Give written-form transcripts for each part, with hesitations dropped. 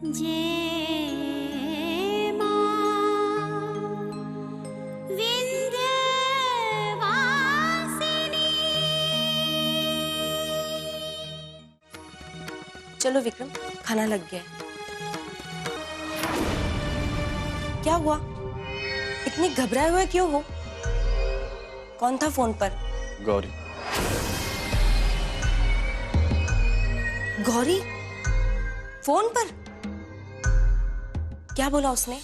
जय मां विंध्यवासिनी। चलो विक्रम, खाना लग गया है। क्या हुआ? इतने घबराए हुए क्यों हो? कौन था फोन पर? गौरी। गौरी? फोन पर? क्या बोला उसने?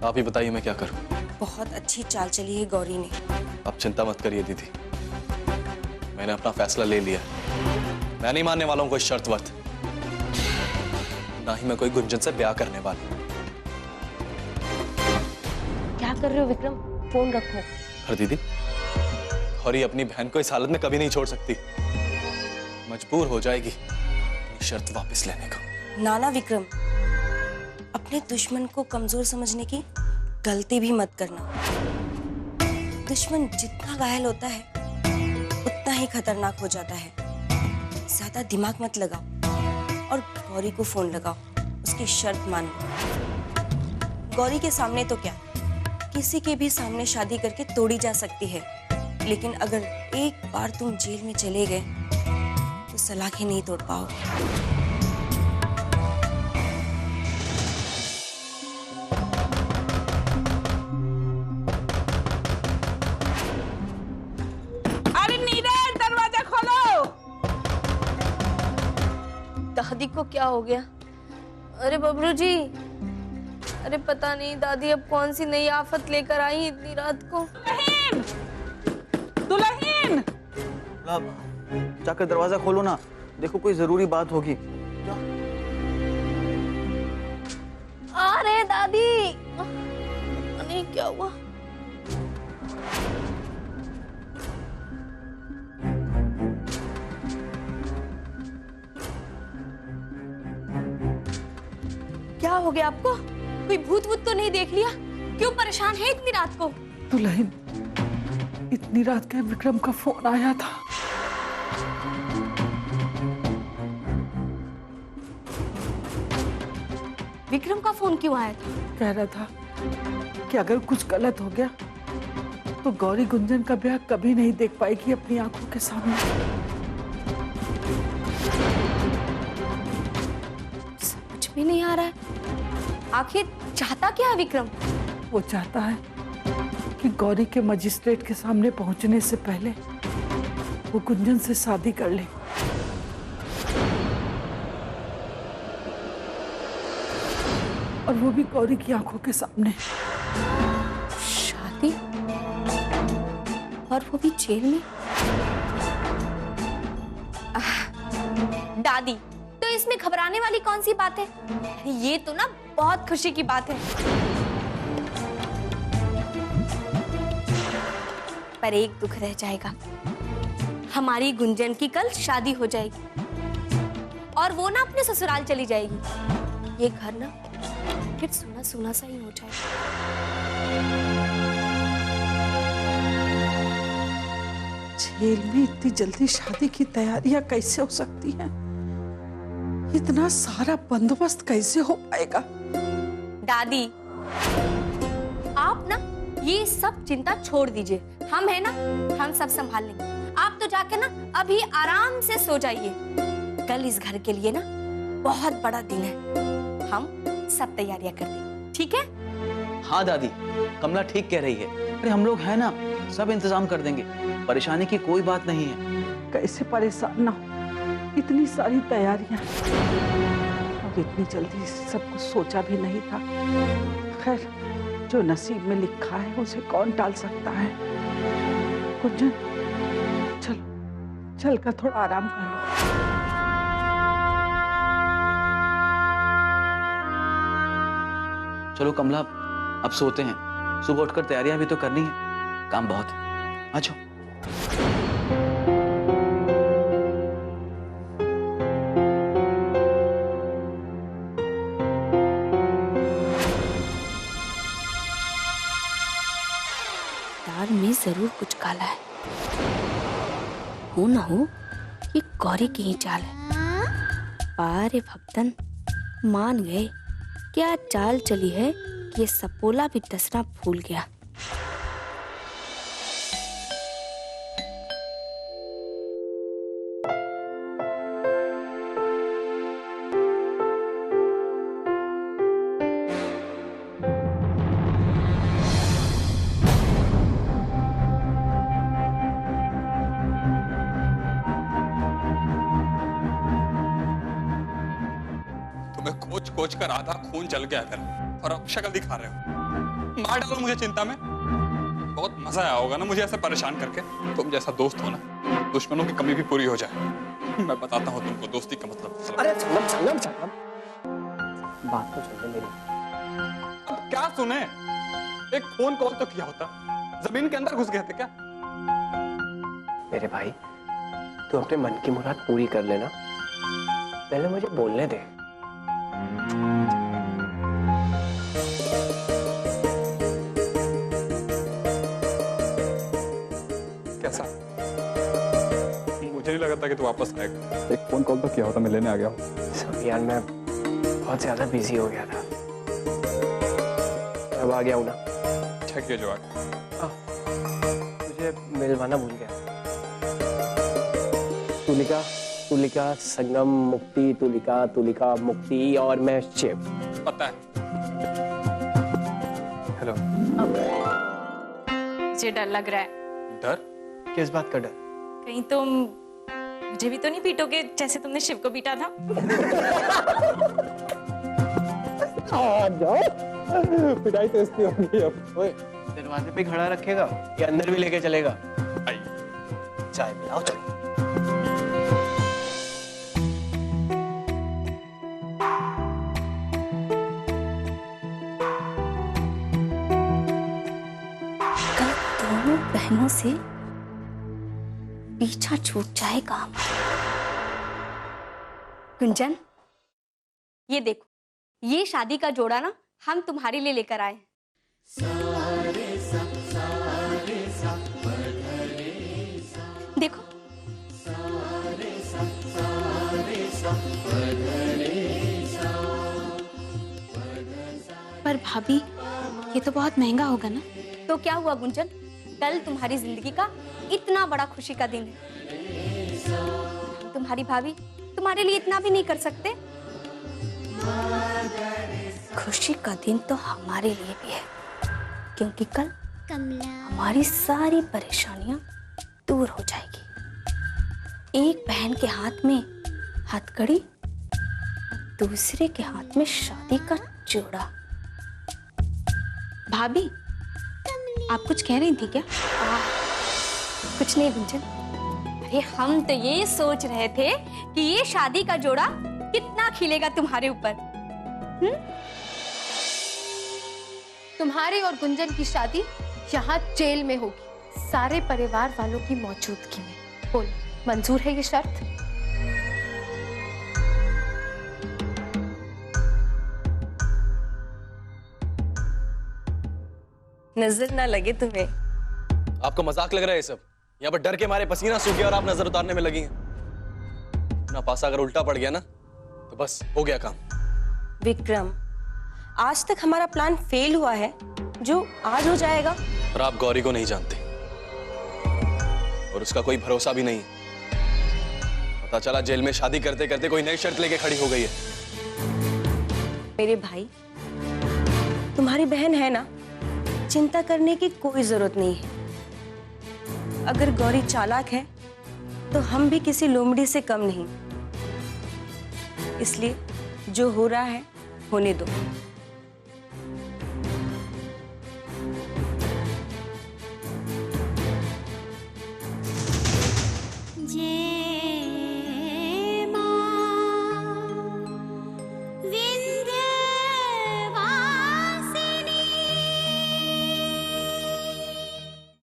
आप ही बताइए मैं क्या करूं। बहुत अच्छी चाल चली है गौरी ने। आप चिंता मत करिए दीदी, मैंने अपना फैसला ले लिया। मैं नहीं मानने वाला हूं कोई शर्त वर्त, ना ही मैं कोई गुंजन से ब्याह करने वाला। क्या कर रहे हो विक्रम? फोन रखो। पर दीदी, और ये अपनी बहन को इस हालत में कभी नहीं छोड़ सकती, मजबूर हो जाएगी अपनी शर्त वापस लेने को। नाना विक्रम, अपने दुश्मन को कमजोर समझने की गलती भी मत करना। दुश्मन जितना घायल होता है उतना ही खतरनाक हो जाता है। ज्यादा दिमाग मत लगाओ और गौरी को फोन लगाओ, उसकी शर्त मान लो। गौरी के सामने तो क्या, किसी के भी सामने शादी करके तोड़ी जा सकती है, लेकिन अगर एक बार तुम जेल में चले गए तो सलाखें नहीं तोड़ पाओगे। दादी को क्या हो गया? अरे बबलू जी, अरे पता नहीं दादी अब कौन सी नई आफत लेकर आई इतनी रात को। दुल्हन! जाकर दरवाजा खोलो ना, देखो कोई जरूरी बात होगी। अरे दादी, पता नहीं क्या हुआ। क्या हो गया आपको? कोई भूत वूत तो नहीं देख लिया? क्यों परेशान है इतनी रात को? दुल्हन, इतनी रात के विक्रम का फोन आया था। विक्रम का फोन क्यों आया था? कह रहा था कि अगर कुछ गलत हो गया तो गौरी गुंजन का ब्याह कभी नहीं देख पाएगी अपनी आंखों के सामने। समझ में नहीं आ रहा है, आखिर चाहता क्या है विक्रम? वो चाहता है कि गौरी के मजिस्ट्रेट के सामने पहुंचने से पहले वो गुंजन से शादी कर ले। और वो भी गौरी की आंखों के सामने। शादी? और वो भी जेल में? दादी, तो इसमें घबराने वाली कौन सी बात है? ये तो ना बहुत खुशी की बात है। पर एक दुख रह जाएगा, हमारी गुंजन की कल शादी हो जाएगी और वो ना अपने ससुराल चली जाएगी। ये घर ना फिर सुना सुना सा ही हो जाएगा। जेल में इतनी जल्दी शादी की तैयारियां कैसे हो सकती हैं? इतना सारा बंदोबस्त कैसे हो पाएगा? दादी, आप ना ये सब चिंता छोड़ दीजिए, हम है ना, हम सब संभाल लेंगे। आप तो जाके ना अभी आराम से सो जाइए। कल इस घर के लिए ना बहुत बड़ा दिन है, हम सब तैयारियां कर देंगे, ठीक है? हाँ दादी, कमला ठीक कह रही है। अरे हम लोग हैं ना, सब इंतजाम कर देंगे, परेशानी की कोई बात नहीं है। कैसे परेशान ना हो, इतनी सारी तैयारियां और इतनी जल्दी सब कुछ सोचा भी नहीं था। खैर, जो नसीब में लिखा है उसे कौन टाल सकता है। गुंजन, चल चल कर थोड़ा आराम कर लो। चलो कमला, अब सोते हैं, सुबह उठकर तैयारियां भी तो करनी है, काम बहुत है। आ जाओ। दाल में जरूर कुछ काला है। हो ना हो ये गौरी की ही चाल है। पारे भक्तन मान गए क्या चाल चली है कि ये सपोला भी डसना भूल गया। तुम्हें खोज खोज कर आधा खून जल गया मेरा और अब शक्ल दिखा रहे हो। मार डालो मुझे चिंता में। बहुत मजा आया होगा ना मुझे ऐसे परेशान करके। तुम जैसा दोस्त हो ना, दुश्मनों की कमी भी पूरी हो जाए। मैं बताता हूँ तुमको दोस्ती का मतलब। अरे संगम संगम संगम, बात तो सुनो मेरी। अब क्या सुने? एक फोन कॉल तो किया होता। जमीन के अंदर घुस गए थे क्या? मेरे भाई, तू अपने मन की मुराद पूरी कर लेना, पहले मुझे बोलने दे। कैसा? मुझे नहीं लगा था कि तू वापस आएगा। एक फोन कॉल तो किया होता, मैं लेने आ गया हूँ। सब यार, मैं बहुत ज्यादा बिजी हो गया था। अब आ गया हूँ ना। छक गया जवाब। मुझे मिलवाना भूल गया। तुलिका तुलिका संगम मुक्ति, तुलिका तुलिका मुक्ति, और मैं शिव। पता है। हेलो। मुझे डर लग रहा है। डर? किस बात का डर? कहीं तुम मुझे भी तो नहीं पीटोगे जैसे तुमने शिव को पीटा था। पिटाई तो इसकी होगी अब। ओए, दरवाजे पे खड़ा रखेगा या अंदर भी लेके चलेगा? आई। चाय पिलाओ, चलो। कल दोनों बहनों से पीछा छूट जाएगा हमारा। गुंजन, ये देखो, ये शादी का जोड़ा ना हम तुम्हारे लिए लेकर आए हैं। देखो, पर भाभी ये तो बहुत महंगा होगा ना। तो क्या हुआ गुंजन, कल तुम्हारी जिंदगी का इतना बड़ा खुशी का दिन है। तुम्हारी भाभी तुम्हारे लिए इतना भी नहीं कर सकते? खुशी का दिन तो हमारे लिए भी है, क्योंकि कल हमारी सारी परेशानियां दूर हो जाएगी। एक बहन के हाथ में हथकड़ी, दूसरे के हाथ में शादी का जोड़ा। भाभी आप कुछ कह रही थी क्या? कुछ नहीं गुंजन, अरे हम तो ये सोच रहे थे कि ये शादी का जोड़ा कितना खिलेगा तुम्हारे ऊपर। तुम्हारे और गुंजन की शादी यहाँ जेल में होगी, सारे परिवार वालों की मौजूदगी में। बोल, मंजूर है ये शर्त? नजर ना लगे तुम्हें। आपको मजाक लग रहा है ये सब? यहाँ पर डर के मारे पसीना सूख गया और आप नजर उतारने में लगी हैं। अपना पासा अगर उल्टा पड़ गया ना तो बस हो गया काम। विक्रम, आज तक हमारा प्लान फेल हुआ है, जो आज हो जाएगा। और आप गौरी को नहीं जानते और उसका कोई भरोसा भी नहीं। पता चला जेल में शादी करते करते कोई नई शर्त लेके खड़ी हो गई है। मेरे भाई, तुम्हारी बहन है ना, चिंता करने की कोई जरूरत नहीं है। अगर गौरी चालाक है तो हम भी किसी लोमड़ी से कम नहीं। इसलिए जो हो रहा है होने दो।